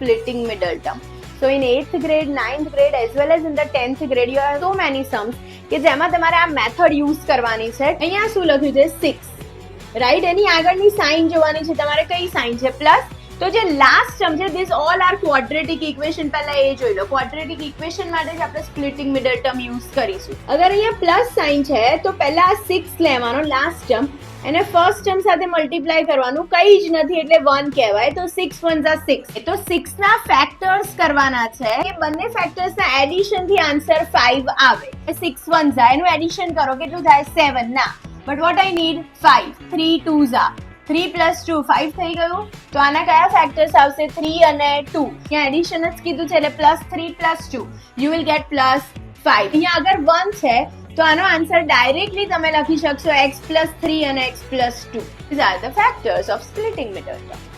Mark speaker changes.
Speaker 1: splitting middle term. So in 8th grade, 9th grade as well as in the 10th grade you have so many sums કે જેમાં તમારે આ method use કરવાની છે. અહીંયા શું લખ્યું છે 6 રાઈટ. એની આગળની સાઇન જોવાની છે તમારે. કઈ સાઇન છે? પ્લસ. તો જે લાસ્ટ ટર્મ છે this all are quadratic equation. પહેલા એ જોઈ લો. ક્વોડ્રેટિક ઇક્વેશન માટે જ આપણે સ્પ્લિટિંગ મિડલ ટર્મ યુઝ કરીશું. અગર અહીંયા પ્લસ સાઇન છે તો પહેલા 6 લેવાનો લાસ્ટ ટર્મ, એને ફર્સ્ટ ટર્મ સાથે મલ્ટીપ્લાય કરવાનું. કઈ જ નથી એટલે 1 કહેવાય. તો 6 1 6. તો 6 ના ફેક્ટર્સ કરવાના છે. એ બંને ફેક્ટર્સ ના એડિશન થી આન્સર 5 આવે. 6 1 એનું એડિશન કરો. કેટલું થાય? 7. ના, બટ વોટ આઈ નીડ 5. 3 2 3 + 2 5 થઈ ગયું. તો આના કયા ફેક્ટર્સ આવશે? 3 અને 2. ત્યાં એડિશન જ કીધું છે એટલે +3 + 2 યુ વિલ ગેટ +5. અહીંયા અગર 1 છે તો આનો આન્સર ડાયરેક્ટલી તમે લખી શકશો x + 3 અને x + 2. These are the factors of splitting middle term.